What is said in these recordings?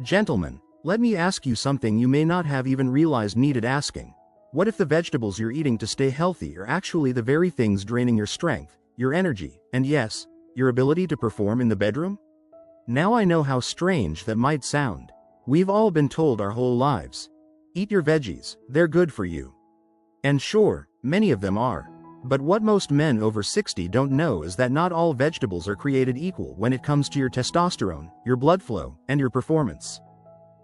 Gentlemen, let me ask you something you may not have even realized needed asking. What if the vegetables you're eating to stay healthy are actually the very things draining your strength, your energy, and yes, your ability to perform in the bedroom? Now I know how strange that might sound. We've all been told our whole lives, eat your veggies, they're good for you. And sure, many of them are. But what most men over 60 don't know is that not all vegetables are created equal when it comes to your testosterone, your blood flow, and your performance.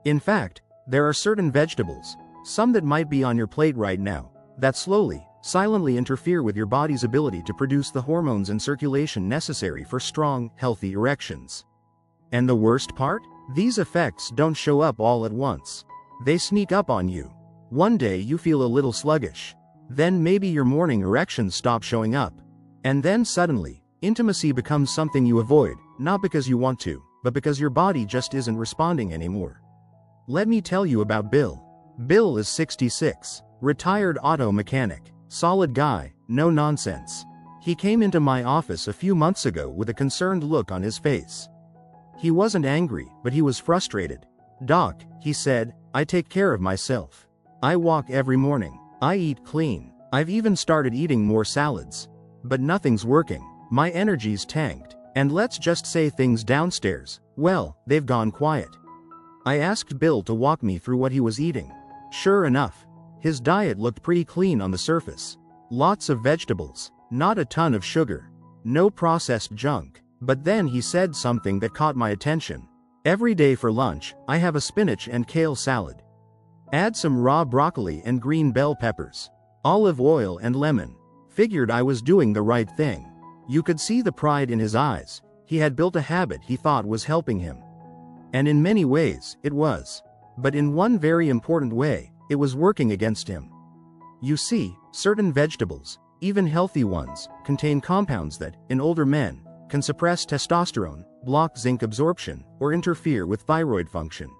In fact, there are certain vegetables, some that might be on your plate right now, that slowly, silently interfere with your body's ability to produce the hormones and circulation necessary for strong, healthy erections. And the worst part? These effects don't show up all at once. They sneak up on you. One day you feel a little sluggish. Then maybe your morning erections stop showing up. And then suddenly, intimacy becomes something you avoid, not because you want to, but because your body just isn't responding anymore. Let me tell you about Bill. Bill is 66, retired auto mechanic, solid guy, no nonsense. He came into my office a few months ago with a concerned look on his face. He wasn't angry, but he was frustrated. "Doc," he said, "I take care of myself. I walk every morning. I eat clean. I've even started eating more salads. But nothing's working. My energy's tanked. And let's just say things downstairs, well, they've gone quiet." I asked Bill to walk me through what he was eating. Sure enough, his diet looked pretty clean on the surface. Lots of vegetables, not a ton of sugar, no processed junk. But then he said something that caught my attention. "Every day for lunch, I have a spinach and kale salad. Add some raw broccoli and green bell peppers. Olive oil and lemon." Figured I was doing the right thing. You could see the pride in his eyes. He had built a habit he thought was helping him. And in many ways, it was. But in one very important way, it was working against him. You see, certain vegetables, even healthy ones, contain compounds that, in older men, can suppress testosterone, block zinc absorption, or interfere with thyroid function.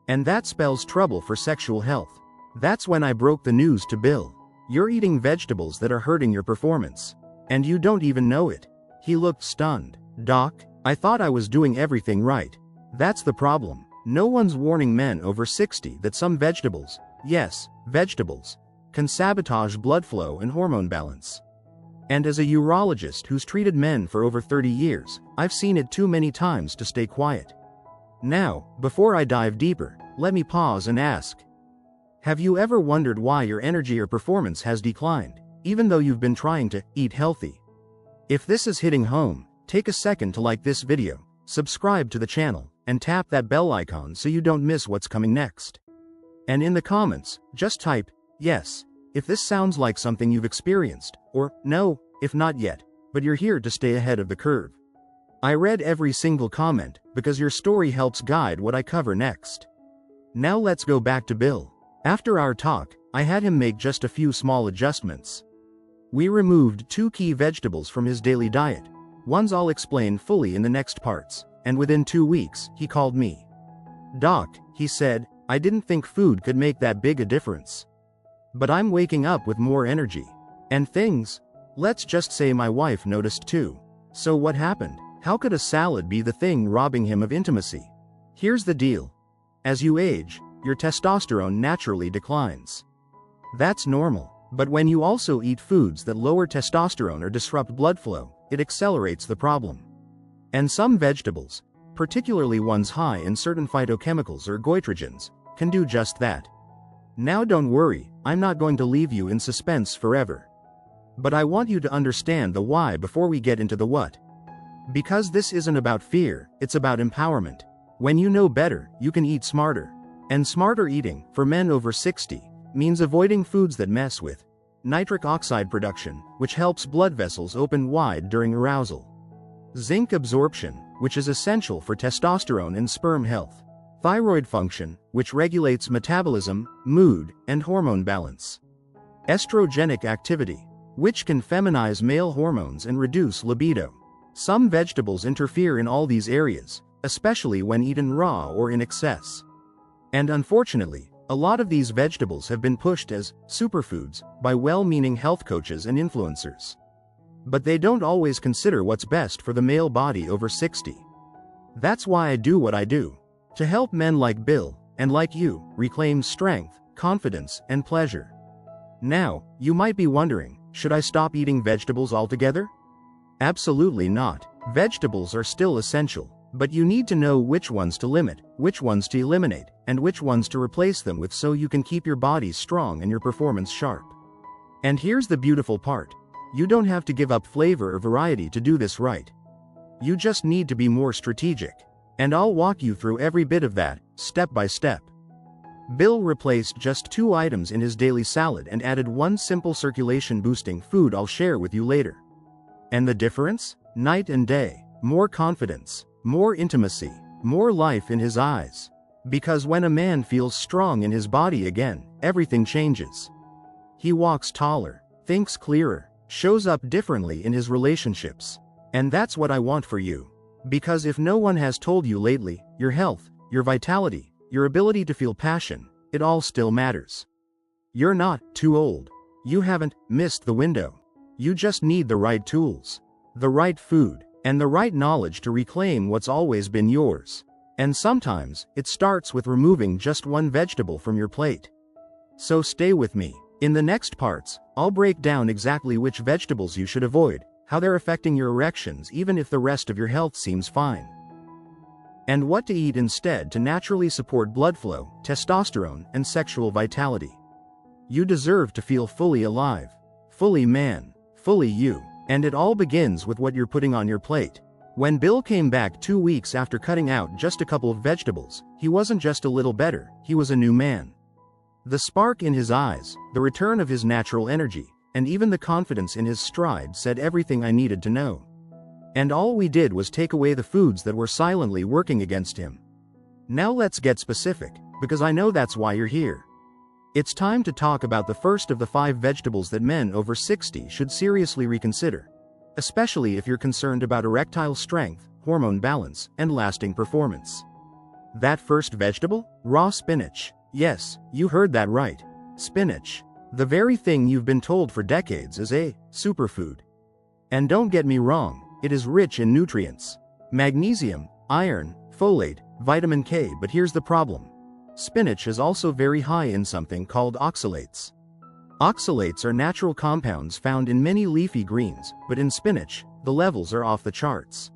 And that spells trouble for sexual health. That's when I broke the news to Bill. "You're eating vegetables that are hurting your performance. And you don't even know it." He looked stunned. "Doc, I thought I was doing everything right." That's the problem. No one's warning men over 60 that some vegetables, yes, vegetables, can sabotage blood flow and hormone balance. And as a urologist who's treated men for over 30 years, I've seen it too many times to stay quiet. Now, before I dive deeper, let me pause and ask. Have you ever wondered why your energy or performance has declined, even though you've been trying to eat healthy? If this is hitting home, take a second to like this video, subscribe to the channel, and tap that bell icon so you don't miss what's coming next. And in the comments, just type, yes, if this sounds like something you've experienced, or no, if not yet, but you're here to stay ahead of the curve. I read every single comment, because your story helps guide what I cover next. Now let's go back to Bill. After our talk, I had him make just a few small adjustments. We removed 2 key vegetables from his daily diet. Ones I'll explain fully in the next parts, and within 2 weeks, he called me. "Doc," he said, "I didn't think food could make that big a difference. But I'm waking up with more energy. And things, let's just say my wife noticed too." So what happened? How could a salad be the thing robbing him of intimacy? Here's the deal. As you age, your testosterone naturally declines. That's normal. But when you also eat foods that lower testosterone or disrupt blood flow, it accelerates the problem. And some vegetables, particularly ones high in certain phytochemicals or goitrogens, can do just that. Now don't worry, I'm not going to leave you in suspense forever. But I want you to understand the why before we get into the what. Because this isn't about fear, it's about empowerment. When you know better, you can eat smarter. And smarter eating, for men over 60, means avoiding foods that mess with nitric oxide production, which helps blood vessels open wide during arousal. Zinc absorption, which is essential for testosterone and sperm health. Thyroid function, which regulates metabolism, mood, and hormone balance. Estrogenic activity, which can feminize male hormones and reduce libido. Some vegetables interfere in all these areas, especially when eaten raw or in excess. And unfortunately, a lot of these vegetables have been pushed as superfoods by well-meaning health coaches and influencers. But they don't always consider what's best for the male body over 60. That's why I do what I do. to help men like Bill, and like you, reclaim strength, confidence, and pleasure. Now, you might be wondering, should I stop eating vegetables altogether? Absolutely not. Vegetables are still essential, but you need to know which ones to limit, which ones to eliminate, and which ones to replace them with so you can keep your body strong and your performance sharp. And here's the beautiful part. You don't have to give up flavor or variety to do this right. You just need to be more strategic. And I'll walk you through every bit of that, step by step. Bill replaced just 2 items in his daily salad and added one simple circulation-boosting food I'll share with you later. And the difference? Night and day. More confidence, more intimacy, more life in his eyes. Because when a man feels strong in his body again, everything changes. He walks taller, thinks clearer, shows up differently in his relationships. And that's what I want for you. Because if no one has told you lately, your health, your vitality, your ability to feel passion, it all still matters. You're not too old. You haven't missed the window. You just need the right tools, the right food, and the right knowledge to reclaim what's always been yours. And sometimes, it starts with removing just one vegetable from your plate. So stay with me. In the next parts, I'll break down exactly which vegetables you should avoid, how they're affecting your erections even if the rest of your health seems fine, and what to eat instead to naturally support blood flow, testosterone, and sexual vitality. You deserve to feel fully alive, fully man, fully you, and it all begins with what you're putting on your plate. When Bill came back 2 weeks after cutting out just a couple of vegetables, he wasn't just a little better, he was a new man. The spark in his eyes, the return of his natural energy, and even the confidence in his stride said everything I needed to know. And all we did was take away the foods that were silently working against him. Now let's get specific, because I know that's why you're here. It's time to talk about the first of the 5 vegetables that men over 60 should seriously reconsider, especially if you're concerned about erectile strength, hormone balance, and lasting performance. That first vegetable? Raw spinach. Yes, you heard that right. Spinach. The very thing you've been told for decades is a superfood. And don't get me wrong, it is rich in nutrients. Magnesium, iron, folate, vitamin K, but here's the problem. Spinach is also very high in something called oxalates. Oxalates are natural compounds found in many leafy greens, but in spinach, the levels are off the charts.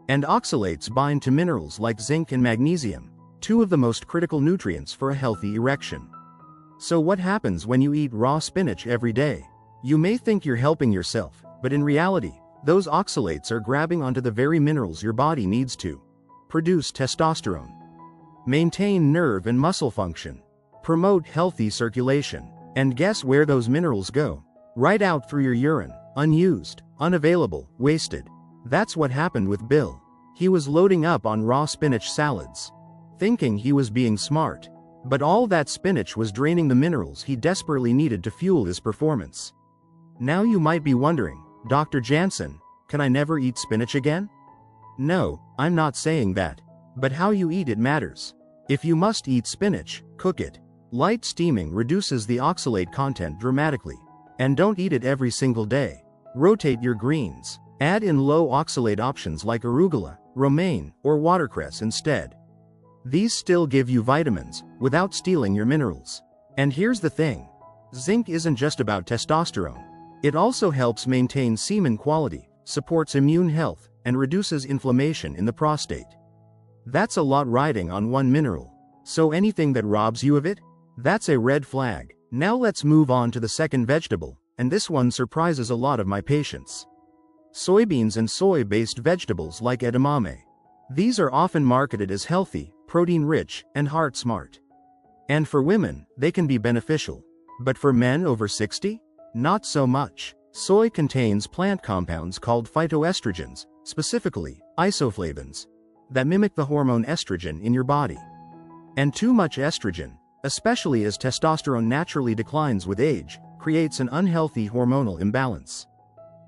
And oxalates bind to minerals like zinc and magnesium, 2 of the most critical nutrients for a healthy erection. So what happens when you eat raw spinach every day? You may think you're helping yourself, but in reality, those oxalates are grabbing onto the very minerals your body needs to produce testosterone, maintain nerve and muscle function, promote healthy circulation. And guess where those minerals go? Right out through your urine, unused, unavailable, wasted. That's what happened with Bill. He was loading up on raw spinach salads, thinking he was being smart. But all that spinach was draining the minerals he desperately needed to fuel his performance. Now you might be wondering, Dr. Jansen, can I never eat spinach again? No, I'm not saying that. But how you eat it matters. If you must eat spinach, cook it. Light steaming reduces the oxalate content dramatically. And don't eat it every single day. Rotate your greens. Add in low oxalate options like arugula, romaine, or watercress instead. These still give you vitamins, without stealing your minerals. And here's the thing. Zinc isn't just about testosterone. It also helps maintain semen quality, supports immune health, and reduces inflammation in the prostate. That's a lot riding on one mineral. So anything that robs you of it? That's a red flag. Now let's move on to the second vegetable, and this one surprises a lot of my patients. Soybeans and soy-based vegetables like edamame. These are often marketed as healthy, protein-rich, and heart-smart. And for women, they can be beneficial. But for men over 60? Not so much. Soy contains plant compounds called phytoestrogens, specifically isoflavones, that mimic the hormone estrogen in your body. And too much estrogen, especially as testosterone naturally declines with age, creates an unhealthy hormonal imbalance.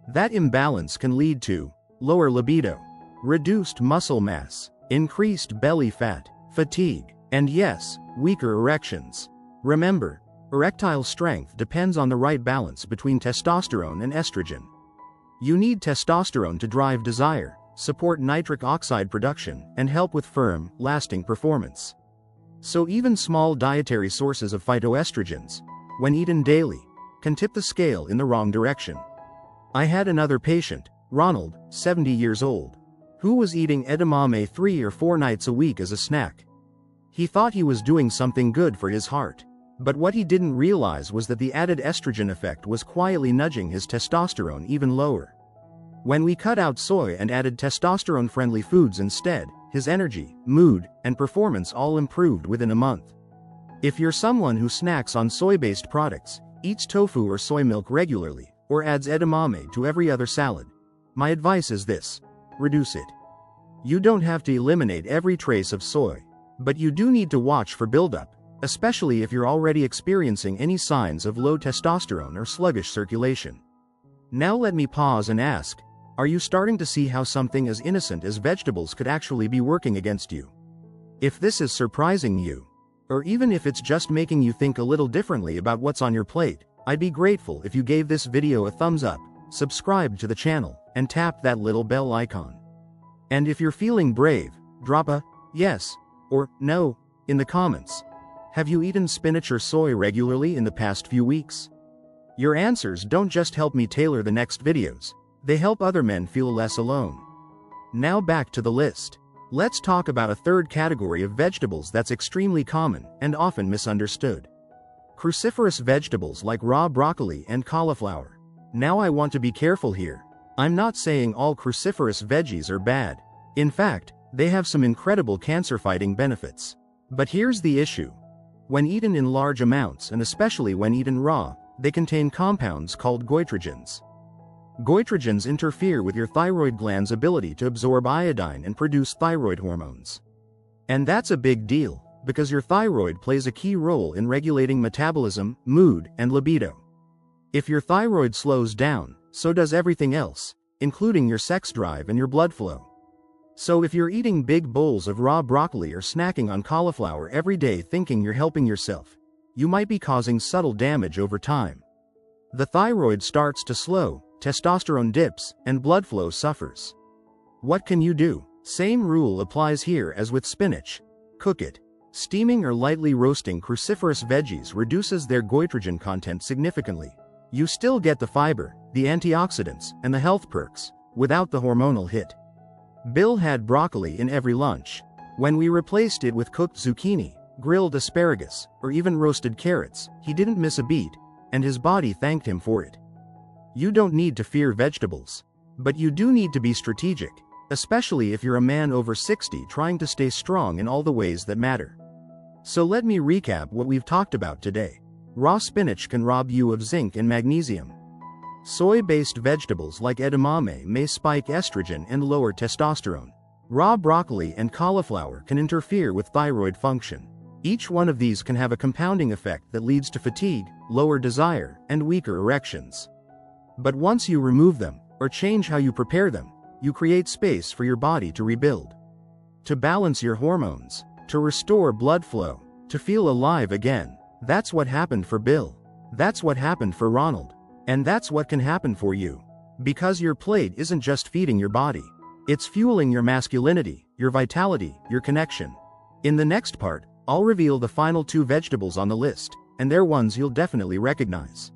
That imbalance can lead to lower libido, reduced muscle mass, increased belly fat, fatigue, and yes, weaker erections. Remember, erectile strength depends on the right balance between testosterone and estrogen. You need testosterone to drive desire, support nitric oxide production, and help with firm, lasting performance. So even small dietary sources of phytoestrogens, when eaten daily, can tip the scale in the wrong direction. I had another patient, Ronald, 70 years old, who was eating edamame 3 or 4 nights a week as a snack. He thought he was doing something good for his heart. But what he didn't realize was that the added estrogen effect was quietly nudging his testosterone even lower. When we cut out soy and added testosterone-friendly foods instead, his energy, mood, and performance all improved within a month. If you're someone who snacks on soy-based products, eats tofu or soy milk regularly, or adds edamame to every other salad, my advice is this: reduce it. You don't have to eliminate every trace of soy, but you do need to watch for buildup, especially if you're already experiencing any signs of low testosterone or sluggish circulation. Now let me pause and ask, are you starting to see how something as innocent as vegetables could actually be working against you? If this is surprising you, or even if it's just making you think a little differently about what's on your plate, I'd be grateful if you gave this video a thumbs up, subscribed to the channel, and tapped that little bell icon. And if you're feeling brave, drop a yes or no in the comments. Have you eaten spinach or soy regularly in the past few weeks? Your answers don't just help me tailor the next videos, they help other men feel less alone. Now back to the list. Let's talk about a third category of vegetables that's extremely common and often misunderstood. Cruciferous vegetables like raw broccoli and cauliflower. Now I want to be careful here. I'm not saying all cruciferous veggies are bad. In fact, they have some incredible cancer-fighting benefits. But here's the issue. When eaten in large amounts, and especially when eaten raw, they contain compounds called goitrogens. Goitrogens interfere with your thyroid gland's ability to absorb iodine and produce thyroid hormones. And that's a big deal, because your thyroid plays a key role in regulating metabolism, mood, and libido. If your thyroid slows down, so does everything else, including your sex drive and your blood flow. So if you're eating big bowls of raw broccoli or snacking on cauliflower every day thinking you're helping yourself, you might be causing subtle damage over time. The thyroid starts to slow, testosterone dips, and blood flow suffers. What can you do? Same rule applies here as with spinach. Cook it. Steaming or lightly roasting cruciferous veggies reduces their goitrogen content significantly. You still get the fiber, the antioxidants, and the health perks, without the hormonal hit. Bill had broccoli in every lunch. When we replaced it with cooked zucchini, grilled asparagus, or even roasted carrots, he didn't miss a beat, and his body thanked him for it. You don't need to fear vegetables. But you do need to be strategic, especially if you're a man over 60 trying to stay strong in all the ways that matter. So let me recap what we've talked about today. Raw spinach can rob you of zinc and magnesium. Soy-based vegetables like edamame may spike estrogen and lower testosterone. Raw broccoli and cauliflower can interfere with thyroid function. Each one of these can have a compounding effect that leads to fatigue, lower desire, and weaker erections. But once you remove them, or change how you prepare them, you create space for your body to rebuild. To balance your hormones, to restore blood flow, to feel alive again. That's what happened for Bill. That's what happened for Ronald. And that's what can happen for you. Because your plate isn't just feeding your body. It's fueling your masculinity, your vitality, your connection. In the next part, I'll reveal the final 2 vegetables on the list, and they're ones you'll definitely recognize.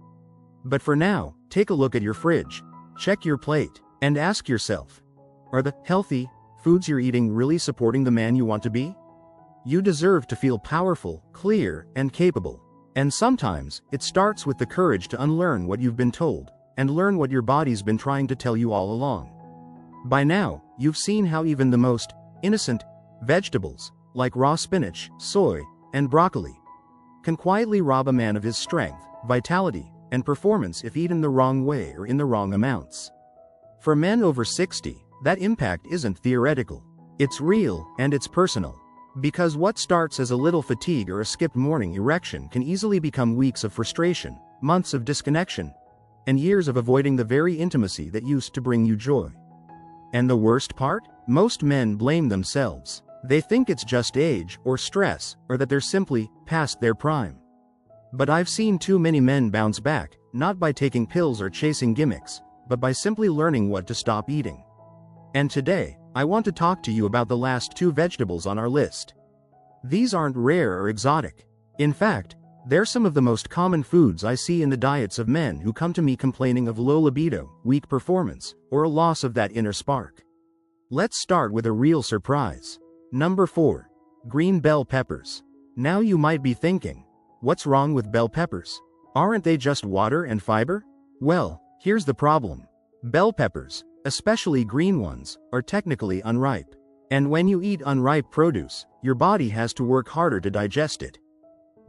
But for now, take a look at your fridge, check your plate, and ask yourself, are the healthy foods you're eating really supporting the man you want to be? You deserve to feel powerful, clear, and capable. And sometimes, it starts with the courage to unlearn what you've been told, and learn what your body's been trying to tell you all along. By now, you've seen how even the most innocent vegetables, like raw spinach, soy, and broccoli, can quietly rob a man of his strength, vitality, and performance if eaten the wrong way or in the wrong amounts. For men over 60, that impact isn't theoretical. It's real, and it's personal. Because what starts as a little fatigue or a skipped morning erection can easily become weeks of frustration, months of disconnection, and years of avoiding the very intimacy that used to bring you joy. And the worst part? Most men blame themselves. They think it's just age, or stress, or that they're simply past their prime. But I've seen too many men bounce back, not by taking pills or chasing gimmicks, but by simply learning what to stop eating. And today, I want to talk to you about the last 2 vegetables on our list. These aren't rare or exotic. In fact, they're some of the most common foods I see in the diets of men who come to me complaining of low libido, weak performance, or a loss of that inner spark. Let's start with a real surprise. Number 4. Green bell peppers. Now you might be thinking, what's wrong with bell peppers? Aren't they just water and fiber? Well, here's the problem. Bell peppers, especially green ones, are technically unripe. And when you eat unripe produce, your body has to work harder to digest it.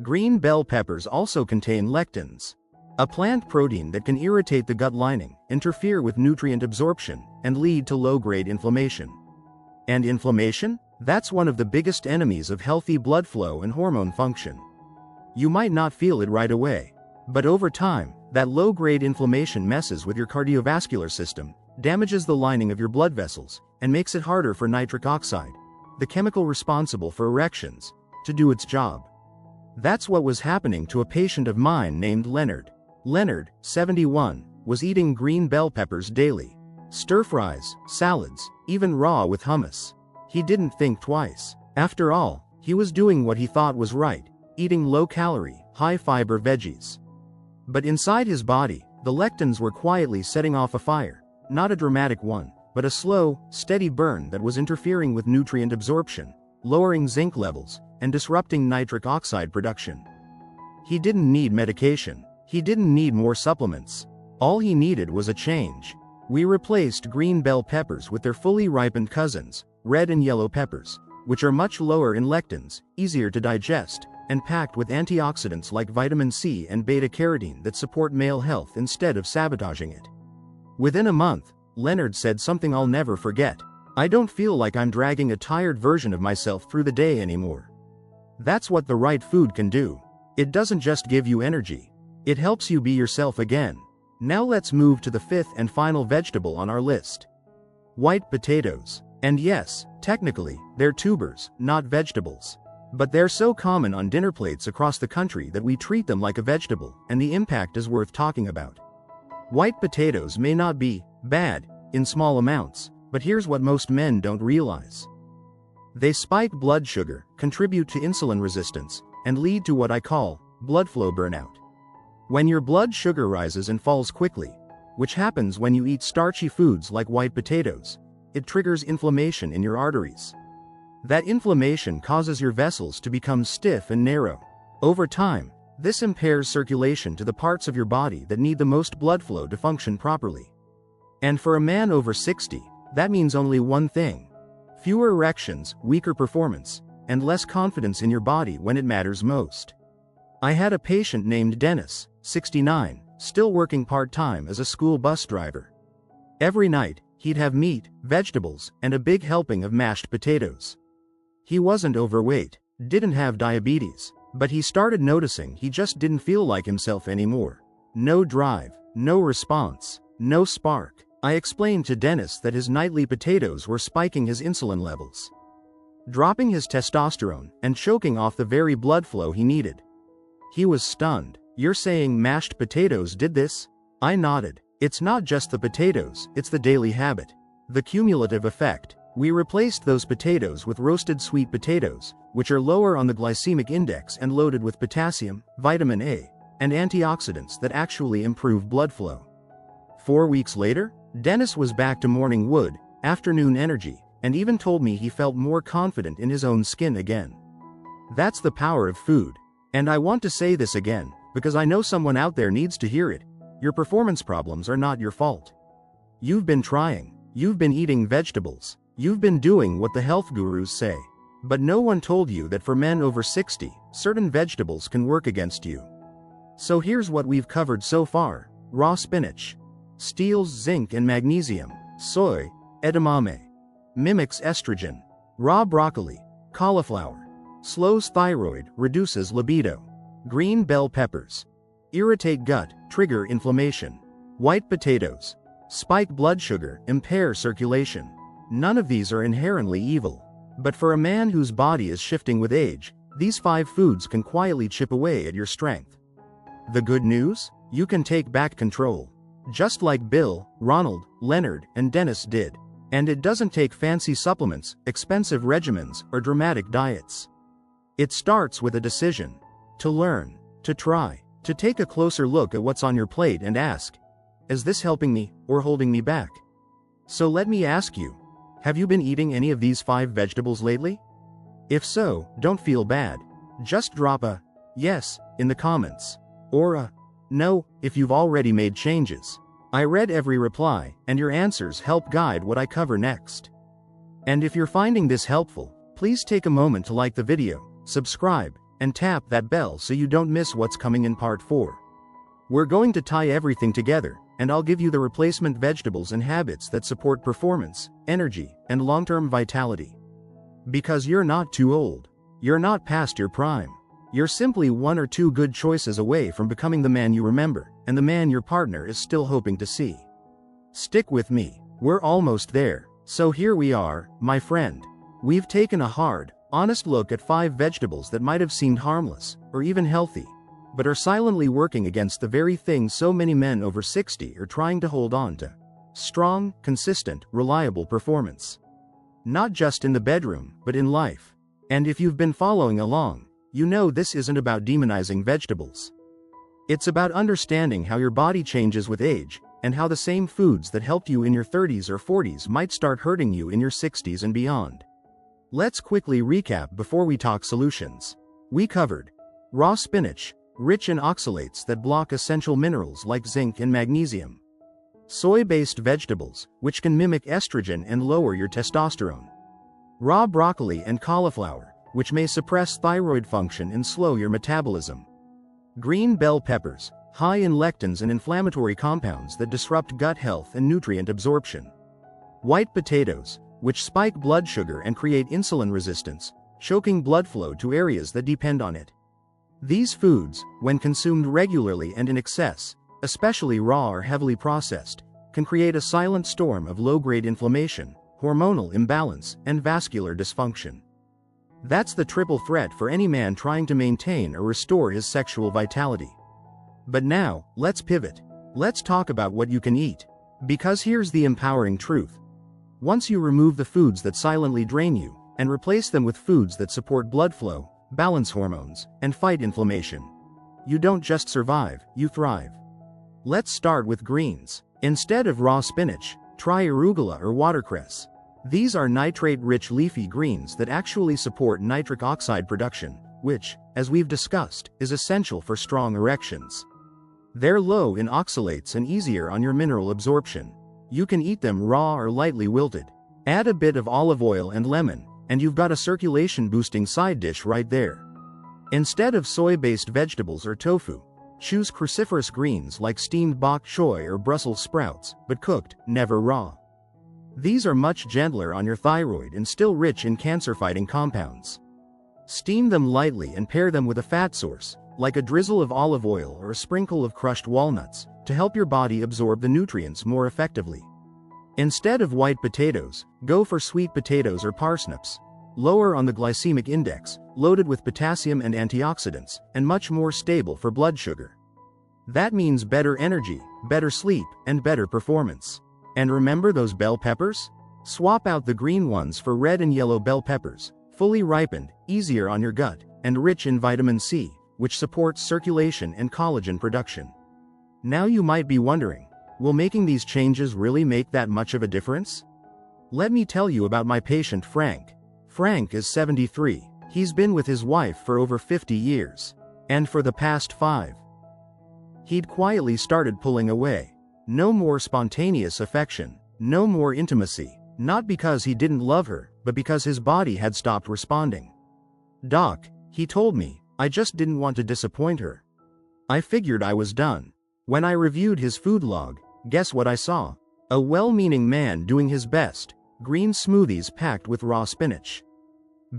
Green bell peppers also contain lectins, a plant protein that can irritate the gut lining, interfere with nutrient absorption, and lead to low-grade inflammation. And inflammation? That's one of the biggest enemies of healthy blood flow and hormone function. You might not feel it right away, but over time, that low-grade inflammation messes with your cardiovascular system, damages the lining of your blood vessels, and makes it harder for nitric oxide, the chemical responsible for erections, to do its job. That's what was happening to a patient of mine named Leonard. Leonard, 71, was eating green bell peppers daily. Stir-fries, salads, even raw with hummus. He didn't think twice. After all, he was doing what he thought was right, eating low-calorie, high-fiber veggies. But inside his body, the lectins were quietly setting off a fire, not a dramatic one, but a slow, steady burn that was interfering with nutrient absorption, lowering zinc levels, and disrupting nitric oxide production. He didn't need medication. He didn't need more supplements. All he needed was a change. We replaced green bell peppers with their fully ripened cousins, red and yellow peppers, which are much lower in lectins, easier to digest, and packed with antioxidants like vitamin C and beta-carotene that support male health instead of sabotaging it. Within a month, Leonard said something I'll never forget. I don't feel like I'm dragging a tired version of myself through the day anymore. That's what the right food can do. It doesn't just give you energy. It helps you be yourself again. Now let's move to the 5th and final vegetable on our list. White potatoes. And yes, technically, they're tubers, not vegetables. But they're so common on dinner plates across the country that we treat them like a vegetable, and the impact is worth talking about. White potatoes may not be bad in small amounts, but here's what most men don't realize. They spike blood sugar, contribute to insulin resistance, and lead to what I call blood flow burnout. When your blood sugar rises and falls quickly, which happens when you eat starchy foods like white potatoes, it triggers inflammation in your arteries. That inflammation causes your vessels to become stiff and narrow. Over time, this impairs circulation to the parts of your body that need the most blood flow to function properly. And for a man over 60, that means only one thing: fewer erections, weaker performance, and less confidence in your body when it matters most. I had a patient named Dennis, 69, still working part-time as a school bus driver. Every night, he'd have meat, vegetables, and a big helping of mashed potatoes. He wasn't overweight, didn't have diabetes, but he started noticing he just didn't feel like himself anymore. No drive, no response, no spark. I explained to Dennis that his nightly potatoes were spiking his insulin levels, dropping his testosterone, and choking off the very blood flow he needed. He was stunned. "You're saying mashed potatoes did this?" I nodded. "It's not just the potatoes, it's the daily habit. The cumulative effect. We replaced those potatoes with roasted sweet potatoes, which are lower on the glycemic index and loaded with potassium, vitamin A, and antioxidants that actually improve blood flow." 4 weeks later, Dennis was back to morning wood, afternoon energy, and even told me he felt more confident in his own skin again. That's the power of food. And I want to say this again, because I know someone out there needs to hear it. Your performance problems are not your fault. You've been trying. You've been eating vegetables. You've been doing what the health gurus say. But no one told you that for men over 60, certain vegetables can work against you. So here's what we've covered so far. Raw spinach steals zinc and magnesium. Soy, edamame, mimics estrogen. Raw broccoli, cauliflower, slows thyroid, reduces libido. Green bell peppers irritate gut, trigger inflammation. White potatoes spike blood sugar, impair circulation. None of these are inherently evil. But for a man whose body is shifting with age, these 5 foods can quietly chip away at your strength. The good news? You can take back control. Just like Bill, Ronald, Leonard, and Dennis did. And it doesn't take fancy supplements, expensive regimens, or dramatic diets. It starts with a decision. To learn, to try, to take a closer look at what's on your plate and ask, is this helping me, or holding me back? So let me ask you, have you been eating any of these 5 vegetables lately? If so, don't feel bad. Just drop a yes in the comments. Or a no if you've already made changes. I read every reply, and your answers help guide what I cover next. And if you're finding this helpful, please take a moment to like the video, subscribe, and tap that bell so you don't miss what's coming in part 4. We're going to tie everything together, and I'll give you the replacement vegetables and habits that support performance, energy, and long-term vitality. Because you're not too old. You're not past your prime. You're simply 1 or 2 good choices away from becoming the man you remember, and the man your partner is still hoping to see. Stick with me. We're almost there. So here we are, my friend. We've taken a hard, honest look at 5 vegetables that might have seemed harmless, or even healthy, but are silently working against the very thing so many men over 60 are trying to hold on to. Strong, consistent, reliable performance. Not just in the bedroom, but in life. And if you've been following along, you know this isn't about demonizing vegetables. It's about understanding how your body changes with age, and how the same foods that helped you in your 30s or 40s might start hurting you in your 60s and beyond. Let's quickly recap before we talk solutions. We covered raw spinach, rich in oxalates that block essential minerals like zinc and magnesium. Soy-based vegetables, which can mimic estrogen and lower your testosterone. Raw broccoli and cauliflower, which may suppress thyroid function and slow your metabolism. Green bell peppers, high in lectins and inflammatory compounds that disrupt gut health and nutrient absorption. White potatoes, which spike blood sugar and create insulin resistance, choking blood flow to areas that depend on it. These foods, when consumed regularly and in excess, especially raw or heavily processed, can create a silent storm of low-grade inflammation, hormonal imbalance, and vascular dysfunction. That's the triple threat for any man trying to maintain or restore his sexual vitality. But now, let's pivot. Let's talk about what you can eat. Because here's the empowering truth. Once you remove the foods that silently drain you, and replace them with foods that support blood flow, balance hormones, and fight inflammation, you don't just survive, you thrive. Let's start with greens. Instead of raw spinach, try arugula or watercress. These are nitrate-rich leafy greens that actually support nitric oxide production, which, as we've discussed, is essential for strong erections. They're low in oxalates and easier on your mineral absorption. You can eat them raw or lightly wilted. Add a bit of olive oil and lemon, and you've got a circulation-boosting side dish right there. Instead of soy-based vegetables or tofu, choose cruciferous greens like steamed bok choy or Brussels sprouts, but cooked, never raw. These are much gentler on your thyroid and still rich in cancer-fighting compounds. Steam them lightly and pair them with a fat source, like a drizzle of olive oil or a sprinkle of crushed walnuts, to help your body absorb the nutrients more effectively. Instead of white potatoes, go for sweet potatoes or parsnips. Lower on the glycemic index, loaded with potassium and antioxidants, and much more stable for blood sugar. That means better energy, better sleep, and better performance. And remember those bell peppers? Swap out the green ones for red and yellow bell peppers, fully ripened, easier on your gut, and rich in vitamin C, which supports circulation and collagen production. Now you might be wondering, will making these changes really make that much of a difference? Let me tell you about my patient Frank. Frank is 73. He's been with his wife for over 50 years. And for the past 5, he'd quietly started pulling away. No more spontaneous affection, no more intimacy, not because he didn't love her, but because his body had stopped responding. "Doc," he told me, "I just didn't want to disappoint her. I figured I was done." When I reviewed his food log, guess what I saw? A well-meaning man doing his best. Green smoothies packed with raw spinach.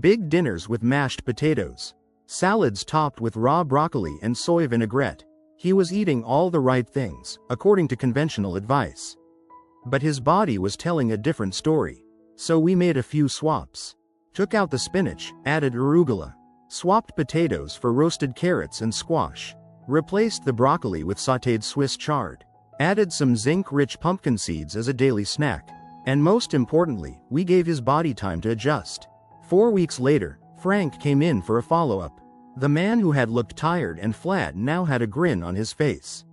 Big dinners with mashed potatoes. Salads topped with raw broccoli and soy vinaigrette. He was eating all the right things, according to conventional advice. But his body was telling a different story. So we made a few swaps. Took out the spinach, added arugula. Swapped potatoes for roasted carrots and squash. Replaced the broccoli with sautéed Swiss chard. Added some zinc-rich pumpkin seeds as a daily snack. And most importantly, we gave his body time to adjust. 4 weeks later, Frank came in for a follow-up. The man who had looked tired and flat now had a grin on his face.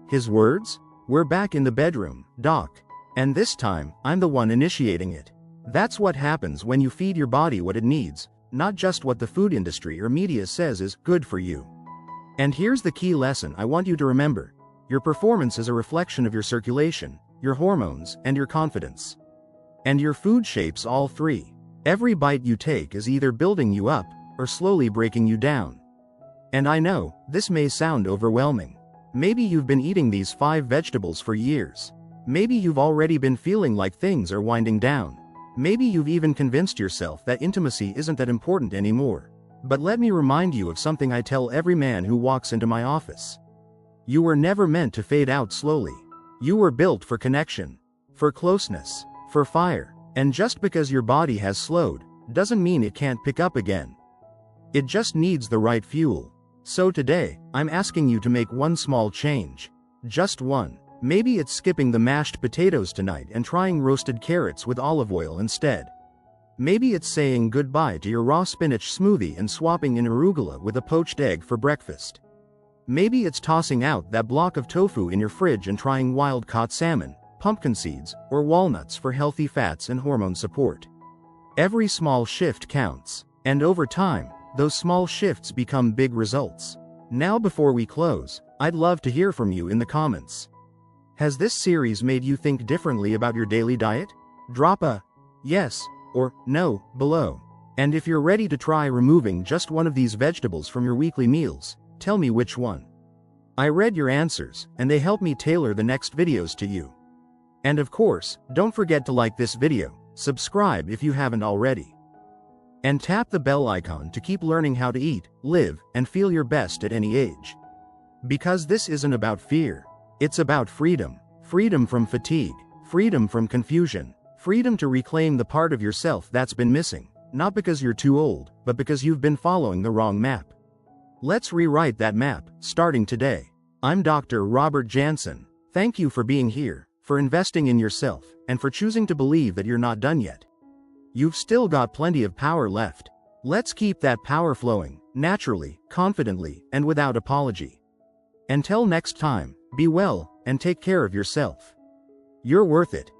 His words? "We're back in the bedroom, doc. And this time, I'm the one initiating it." That's what happens when you feed your body what it needs, not just what the food industry or media says is good for you. And here's the key lesson I want you to remember. Your performance is a reflection of your circulation, your hormones, and your confidence. And your food shapes all three. Every bite you take is either building you up or slowly breaking you down. And I know, this may sound overwhelming. Maybe you've been eating these 5 vegetables for years. Maybe you've already been feeling like things are winding down. Maybe you've even convinced yourself that intimacy isn't that important anymore. But let me remind you of something I tell every man who walks into my office. You were never meant to fade out slowly. You were built for connection, for closeness, for fire. And just because your body has slowed, doesn't mean it can't pick up again. It just needs the right fuel. So today, I'm asking you to make one small change. Just one. Maybe it's skipping the mashed potatoes tonight and trying roasted carrots with olive oil instead. Maybe it's saying goodbye to your raw spinach smoothie and swapping in arugula with a poached egg for breakfast. Maybe it's tossing out that block of tofu in your fridge and trying wild-caught salmon, pumpkin seeds, or walnuts for healthy fats and hormone support. Every small shift counts, and over time, those small shifts become big results. Now before we close, I'd love to hear from you in the comments. Has this series made you think differently about your daily diet? Drop a yes or no below. And if you're ready to try removing just one of these vegetables from your weekly meals, tell me which one. I read your answers, and they help me tailor the next videos to you. And of course, don't forget to like this video, subscribe if you haven't already, and tap the bell icon to keep learning how to eat, live, and feel your best at any age. Because this isn't about fear. It's about freedom. Freedom from fatigue. Freedom from confusion. Freedom to reclaim the part of yourself that's been missing, not because you're too old, but because you've been following the wrong map. Let's rewrite that map, starting today. I'm Dr. Robert Jansen. Thank you for being here, for investing in yourself, and for choosing to believe that you're not done yet. You've still got plenty of power left. Let's keep that power flowing, naturally, confidently, and without apology. Until next time, be well, and take care of yourself. You're worth it.